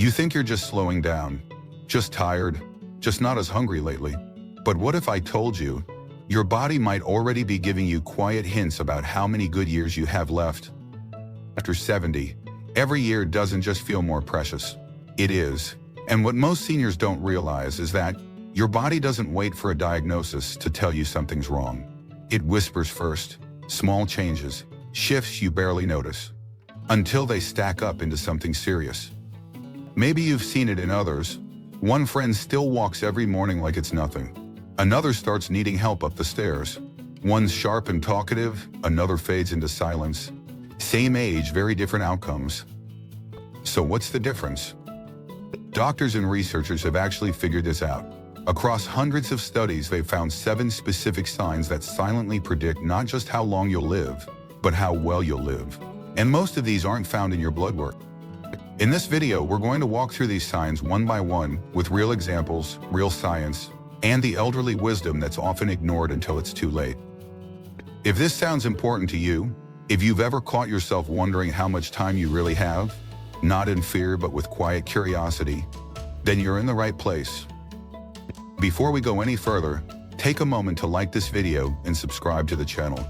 You think you're just slowing down, just tired, just not as hungry lately. But what if I told you, your body might already be giving you quiet hints about how many good years you have left? After 70, every year doesn't just feel more precious. It is. And what most seniors don't realize is that your body doesn't wait for a diagnosis to tell you something's wrong. It whispers first, small changes, shifts you barely notice, until they stack up into something serious. Maybe you've seen it in others. One friend still walks every morning like it's nothing. Another starts needing help up the stairs. One's sharp and talkative, another fades into silence. Same age, very different outcomes. So what's the difference? Doctors and researchers have actually figured this out. Across hundreds of studies, they've found 7 specific signs that silently predict not just how long you'll live, but how well you'll live. And most of these aren't found in your blood work. In this video, we're going to walk through these signs one by one with real examples, real science, and the elderly wisdom that's often ignored until it's too late. If this sounds important to you, if you've ever caught yourself wondering how much time you really have, not in fear but with quiet curiosity, then you're in the right place. Before we go any further, take a moment to like this video and subscribe to the channel.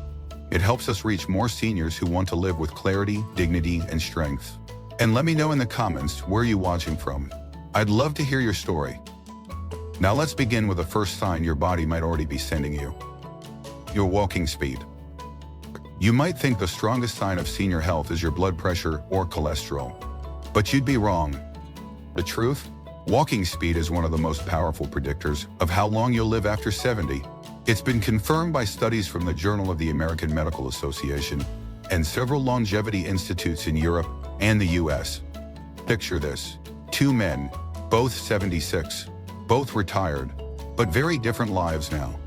It helps us reach more seniors who want to live with clarity, dignity, and strength. And let me know in the comments where you're watching from. I'd love to hear your story. Now let's begin with the first sign your body might already be sending you. Your walking speed. You might think the strongest sign of senior health is your blood pressure or cholesterol. But you'd be wrong. The truth? Walking speed is one of the most powerful predictors of how long you'll live after 70. It's been confirmed by studies from the Journal of the American Medical Association and several longevity institutes in Europe and the US. Picture this. 2 men, both 76, both retired, but very different lives now.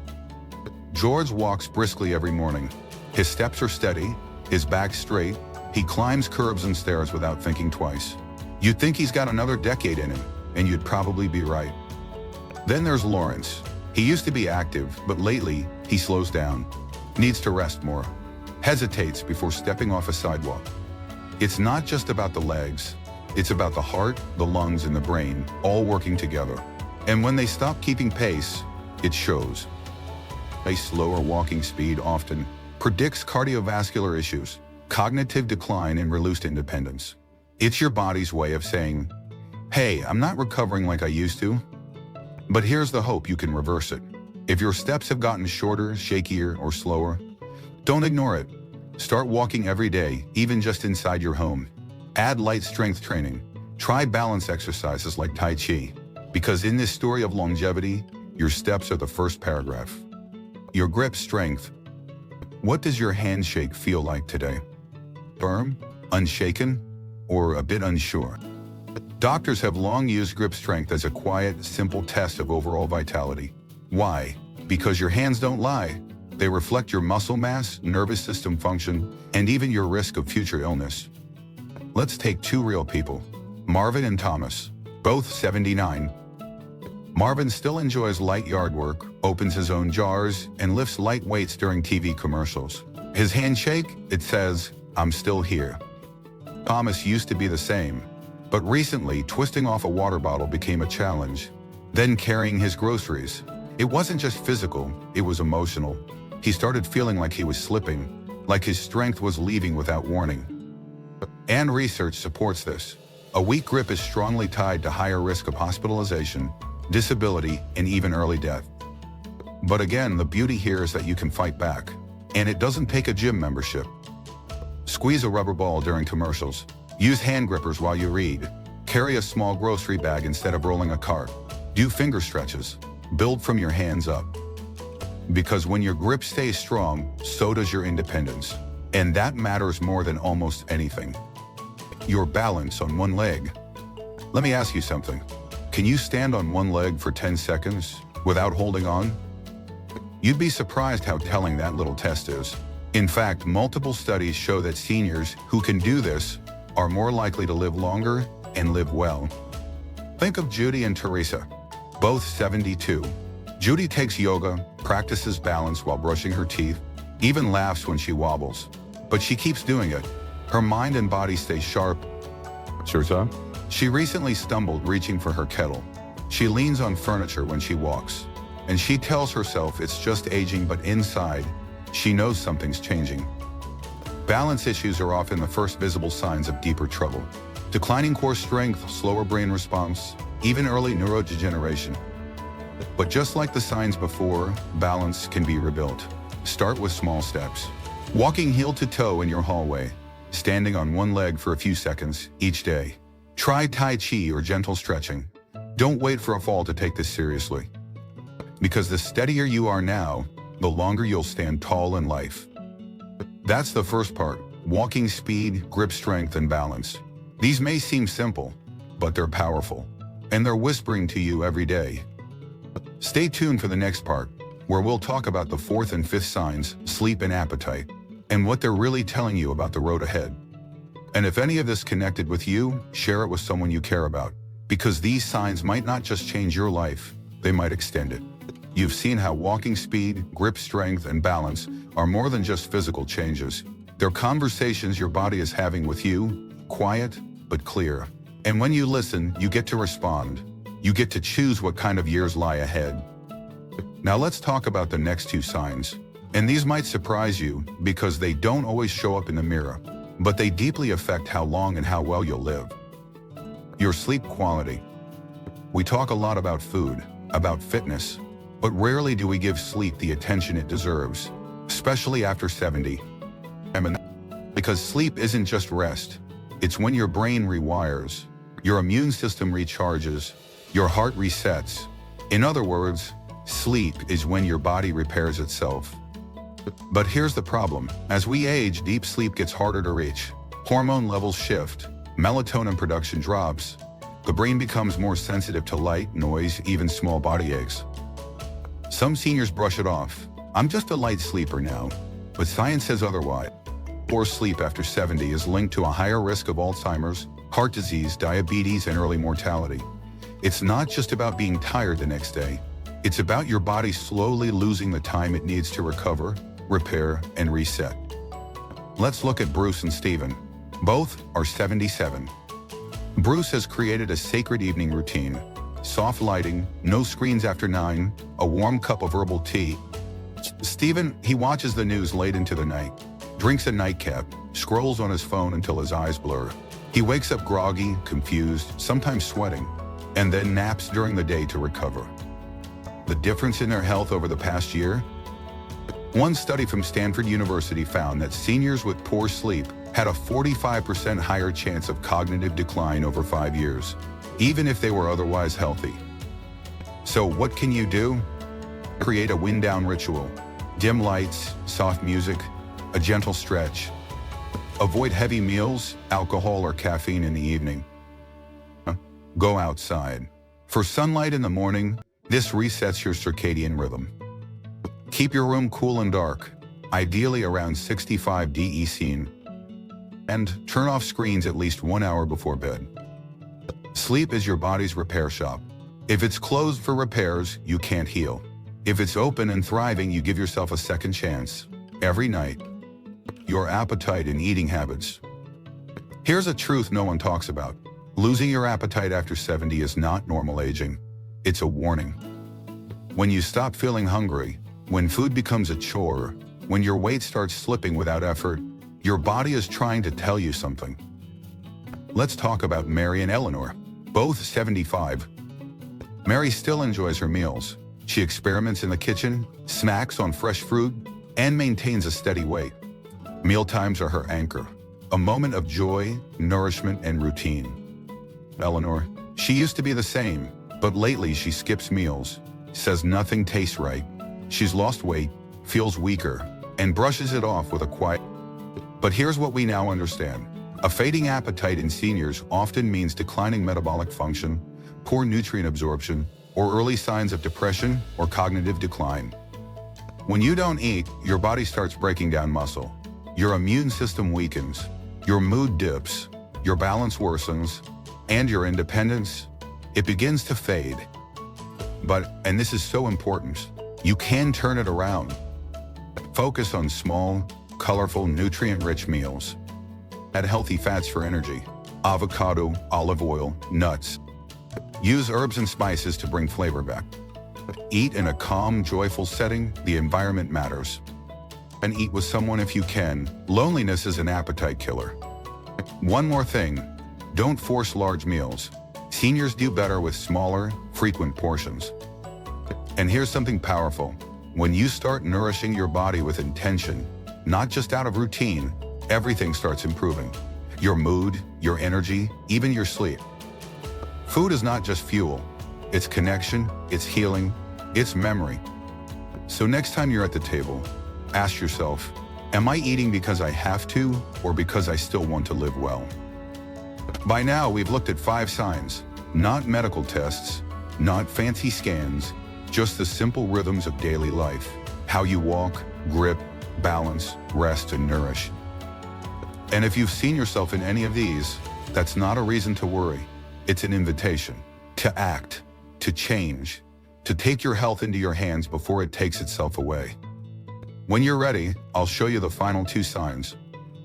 George walks briskly every morning. His steps are steady, his back straight. He climbs curbs and stairs without thinking twice. You'd think he's got another decade in him, and you'd probably be right. Then there's Lawrence. He used to be active, but lately, he slows down, needs to rest more, hesitates before stepping off a sidewalk. It's not just about the legs, it's about the heart, the lungs, and the brain, all working together. And when they stop keeping pace, it shows. A slower walking speed often predicts cardiovascular issues, cognitive decline, and reduced independence. It's your body's way of saying, hey, I'm not recovering like I used to. But here's the hope: you can reverse it. If your steps have gotten shorter, shakier, or slower, don't ignore it. Start walking every day, even just inside your home. Add light strength training. Try balance exercises like Tai Chi. Because in this story of longevity, your steps are the first paragraph. Your grip strength. What does your handshake feel like today? Firm, unshaken, or a bit unsure? Doctors have long used grip strength as a quiet, simple test of overall vitality. Why? Because your hands don't lie. They reflect your muscle mass, nervous system function, and even your risk of future illness. Let's take 2 real people, Marvin and Thomas, both 79. Marvin still enjoys light yard work, opens his own jars, and lifts light weights during TV commercials. His handshake, it says, I'm still here. Thomas used to be the same, but recently twisting off a water bottle became a challenge. Then carrying his groceries. It wasn't just physical, it was emotional. He started feeling like he was slipping, like his strength was leaving without warning. And research supports this. A weak grip is strongly tied to higher risk of hospitalization, disability, and even early death. But again, the beauty here is that you can fight back. And it doesn't take a gym membership. Squeeze a rubber ball during commercials. Use hand grippers while you read. Carry a small grocery bag instead of rolling a cart. Do finger stretches. Build from your hands up. Because when your grip stays strong, so does your independence. And that matters more than almost anything. Your balance on one leg. Let me ask you something. Can you stand on one leg for 10 seconds without holding on? You'd be surprised how telling that little test is. In fact, multiple studies show that seniors who can do this are more likely to live longer and live well. Think of Judy and Teresa, both 72. Judy takes yoga, practices balance while brushing her teeth, even laughs when she wobbles. But she keeps doing it. Her mind and body stay sharp. Teresa, She recently stumbled reaching for her kettle. She leans on furniture when she walks, and she tells herself it's just aging, but inside, she knows something's changing. Balance issues are often the first visible signs of deeper trouble. Declining core strength, slower brain response, even early neurodegeneration. But just like the signs before, balance can be rebuilt. Start with small steps. Walking heel to toe in your hallway, standing on one leg for a few seconds each day. Try Tai Chi or gentle stretching. Don't wait for a fall to take this seriously. Because the steadier you are now, the longer you'll stand tall in life. That's the first part, walking speed, grip strength, and balance. These may seem simple, but they're powerful, and they're whispering to you every day. Stay tuned for the next part, where we'll talk about the fourth and fifth signs, sleep and appetite, and what they're really telling you about the road ahead. And if any of this connected with you, share it with someone you care about, because these signs might not just change your life, they might extend it. You've seen how walking speed, grip strength, and balance are more than just physical changes. They're conversations your body is having with you, quiet but clear. And when you listen, you get to respond. You get to choose what kind of years lie ahead. Now let's talk about the next two signs. And these might surprise you because they don't always show up in the mirror, but they deeply affect how long and how well you'll live. Your sleep quality. We talk a lot about food, about fitness, but rarely do we give sleep the attention it deserves, especially after 70. Because sleep isn't just rest. It's when your brain rewires, your immune system recharges, your heart resets. In other words, sleep is when your body repairs itself. But here's the problem. As we age, deep sleep gets harder to reach. Hormone levels shift, melatonin production drops. The brain becomes more sensitive to light, noise, even small body aches. Some seniors brush it off. I'm just a light sleeper now. But science says otherwise. Poor sleep after 70 is linked to a higher risk of Alzheimer's, heart disease, diabetes, and early mortality. It's not just about being tired the next day. It's about your body slowly losing the time it needs to recover, repair, and reset. Let's look at Bruce and Stephen. Both are 77. Bruce has created a sacred evening routine. Soft lighting, no screens after 9, a warm cup of herbal tea. Stephen, he watches the news late into the night, drinks a nightcap, scrolls on his phone until his eyes blur. He wakes up groggy, confused, sometimes sweating, and then naps during the day to recover. The difference in their health over the past year? One study from Stanford University found that seniors with poor sleep had a 45% higher chance of cognitive decline over 5 years, even if they were otherwise healthy. So what can you do? Create a wind-down ritual. Dim lights, soft music, a gentle stretch. Avoid heavy meals, alcohol, or caffeine in the evening. Go outside. For sunlight in the morning, this resets your circadian rhythm. Keep your room cool and dark, ideally around 65 dEC, and turn off screens at least 1 hour before bed. Sleep is your body's repair shop. If it's closed for repairs, you can't heal. If it's open and thriving, you give yourself a second chance. Every night. Your appetite and eating habits. Here's a truth no one talks about. Losing your appetite after 70 is not normal aging. It's a warning. When you stop feeling hungry, when food becomes a chore, when your weight starts slipping without effort, your body is trying to tell you something. Let's talk about Mary and Eleanor, both 75. Mary still enjoys her meals. She experiments in the kitchen, snacks on fresh fruit, and maintains a steady weight. Mealtimes are her anchor, a moment of joy, nourishment, and routine. Eleanor, she used to be the same, but lately she skips meals, says nothing tastes right. She's lost weight, feels weaker, and brushes it off with a quiet. But here's what we now understand. A fading appetite in seniors often means declining metabolic function, poor nutrient absorption, or early signs of depression or cognitive decline. When you don't eat, your body starts breaking down muscle. Your immune system weakens, your mood dips, your balance worsens, and your independence, it begins to fade. But, and this is so important, you can turn it around. Focus on small, colorful, nutrient-rich meals. Add healthy fats for energy. avocado, olive oil, nuts. Use herbs and spices to bring flavor back. Eat in a calm, joyful setting. The environment matters. And eat with someone if you can. Loneliness is an appetite killer. One more thing, don't force large meals. Seniors do better with smaller, frequent portions. And here's something powerful. When you start nourishing your body with intention, not just out of routine, everything starts improving. Your mood, your energy, even your sleep. Food is not just fuel. It's connection, it's healing, it's memory. So next time you're at the table, ask yourself, am I eating because I have to or because I still want to live well? By now, we've looked at 5 signs, not medical tests, not fancy scans, just the simple rhythms of daily life. How you walk, grip, balance, rest, and nourish. And if you've seen yourself in any of these, that's not a reason to worry. It's an invitation to act, to change, to take your health into your hands before it takes itself away. When you're ready, I'll show you the final 2 signs,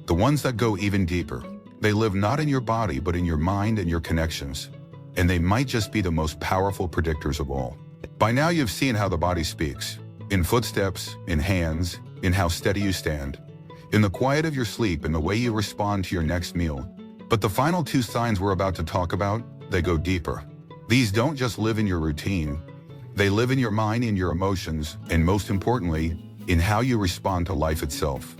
the ones that go even deeper. They live not in your body, but in your mind and your connections. And they might just be the most powerful predictors of all. By now you've seen how the body speaks, in footsteps, in hands, in how steady you stand, in the quiet of your sleep, in the way you respond to your next meal. But the final 2 signs we're about to talk about, they go deeper. These don't just live in your routine. They live in your mind, in your emotions, and most importantly, in how you respond to life itself.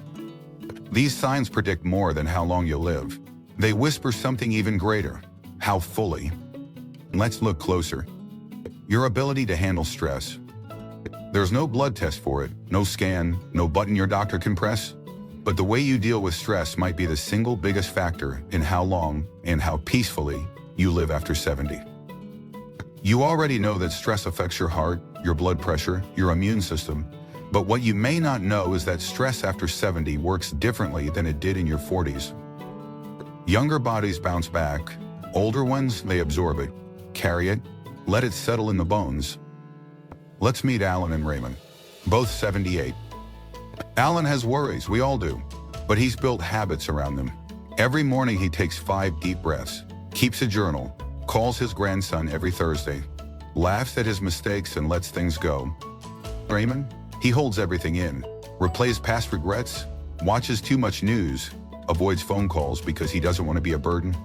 These signs predict more than how long you'll live. They whisper something even greater, how fully. Let's look closer. Your ability to handle stress. There's no blood test for it, no scan, no button your doctor can press. But the way you deal with stress might be the single biggest factor in how long and how peacefully you live after 70. You already know that stress affects your heart, your blood pressure, your immune system. But what you may not know is that stress after 70 works differently than it did in your 40s. Younger bodies bounce back. Older ones, they absorb it, carry it, let it settle in the bones. Let's meet Alan and Raymond, both 78. Alan has worries, we all do, but he's built habits around them. Every morning he takes 5 deep breaths, keeps a journal, calls his grandson every Thursday, laughs at his mistakes and lets things go. Raymond, he holds everything in, replays past regrets, watches too much news, avoids phone calls because he doesn't want to be a burden.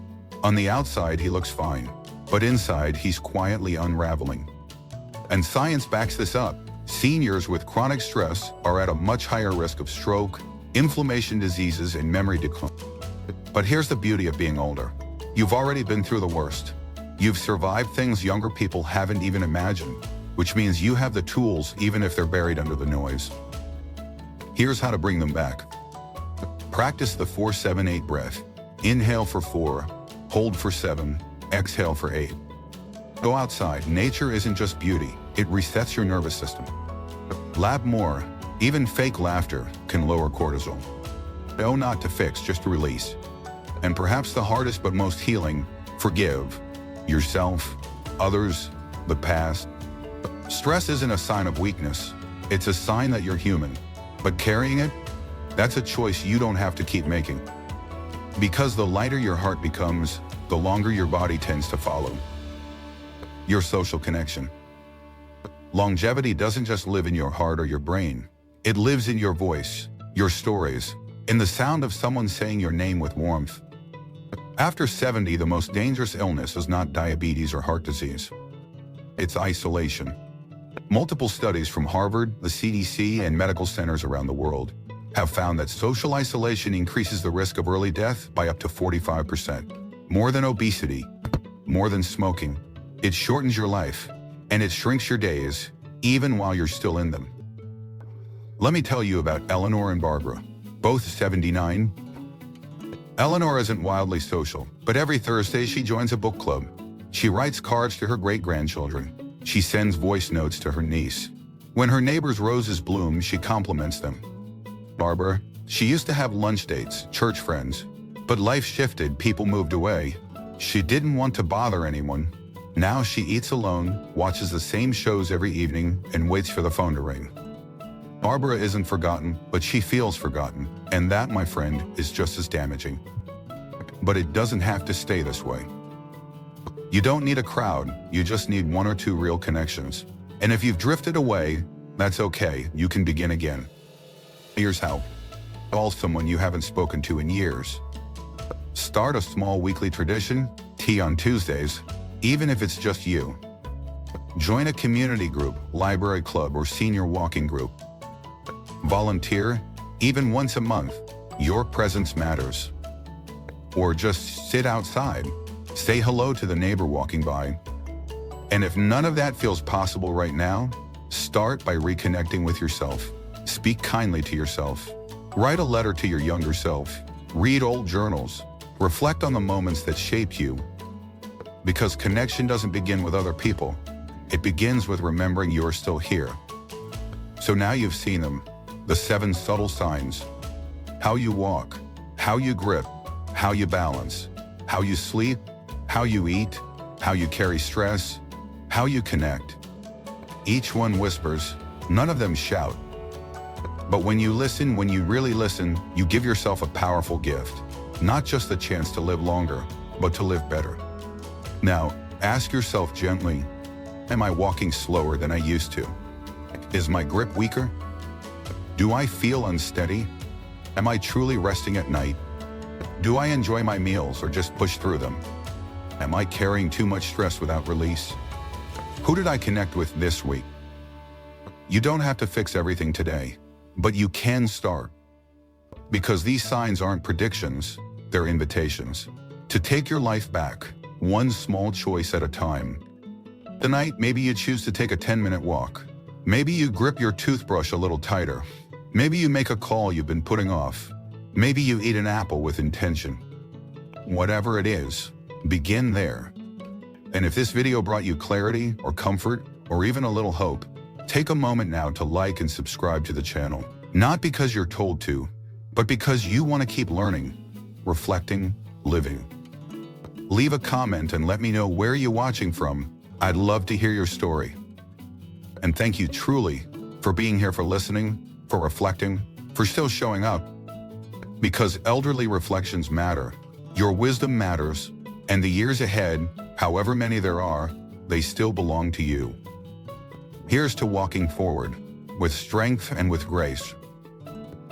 On the outside, he looks fine, but inside, he's quietly unraveling. And science backs this up. Seniors with chronic stress are at a much higher risk of stroke, inflammation diseases, and memory decline. But here's the beauty of being older. You've already been through the worst. You've survived things younger people haven't even imagined, which means you have the tools even if they're buried under the noise. Here's how to bring them back. Practice the 4-7-8 breath. Inhale for 4, hold for 7, exhale for 8. Go outside. Nature isn't just beauty, it resets your nervous system. Laugh more. Even fake laughter can lower cortisol. No, not to fix, just to release. And perhaps the hardest but most healing, forgive yourself, others, the past. Stress isn't a sign of weakness, it's a sign that you're human. But carrying it, that's a choice you don't have to keep making. Because the lighter your heart becomes, the longer your body tends to follow. Your social connection. Longevity doesn't just live in your heart or your brain. It lives in your voice, your stories, in the sound of someone saying your name with warmth. After 70, the most dangerous illness is not diabetes or heart disease. It's isolation. Multiple studies from Harvard, the CDC, and medical centers around the world have found that social isolation increases the risk of early death by up to 45%. More than obesity, more than smoking. It shortens your life, and it shrinks your days, even while you're still in them. Let me tell you about Eleanor and Barbara, both 79. Eleanor isn't wildly social, but every Thursday she joins a book club. She writes cards to her great-grandchildren. She sends voice notes to her niece. When her neighbor's roses bloom, she compliments them. Barbara, she used to have lunch dates, church friends, but life shifted, people moved away. She didn't want to bother anyone. Now she eats alone, watches the same shows every evening, and waits for the phone to ring. Barbara isn't forgotten, but she feels forgotten, and that, my friend, is just as damaging. but it doesn't have to stay this way. You don't need a crowd, you just need one or two real connections. And if you've drifted away, that's okay, you can begin again. Here's how. Call someone you haven't spoken to in years. Start a small weekly tradition, tea on Tuesdays, even if it's just you. Join a community group, library club, or senior walking group. Volunteer, even once a month. Your presence matters. Or just sit outside. Say hello to the neighbor walking by. And if none of that feels possible right now, start by reconnecting with yourself. Speak kindly to yourself. Write a letter to your younger self. Read old journals. Reflect on the moments that shaped you. Because connection doesn't begin with other people. It begins with remembering you're still here. So now you've seen them. The 7 subtle signs. How you walk, how you grip, how you balance, how you sleep, how you eat, how you carry stress, how you connect. Each one whispers, none of them shout. But when you listen, when you really listen, you give yourself a powerful gift. Not just the chance to live longer, but to live better. Now, ask yourself gently, am I walking slower than I used to? Is my grip weaker? Do I feel unsteady? Am I truly resting at night? Do I enjoy my meals or just push through them? Am I carrying too much stress without release? Who did I connect with this week? You don't have to fix everything today, but you can start. Because these signs aren't predictions, they're invitations. To take your life back, one small choice at a time. Tonight, maybe you choose to take a 10-minute walk. Maybe you grip your toothbrush a little tighter. Maybe you make a call you've been putting off. Maybe you eat an apple with intention. Whatever it is, begin there. And if this video brought you clarity or comfort or even a little hope, take a moment now to like and subscribe to the channel. Not because you're told to, but because you want to keep learning, reflecting, living. Leave a comment and let me know where you're watching from. I'd love to hear your story. And thank you truly for being here, for listening, for reflecting, for still showing up. Because elderly reflections matter, your wisdom matters, and the years ahead, however many there are, they still belong to you. Here's to walking forward, with strength and with grace.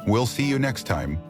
We'll see you next time.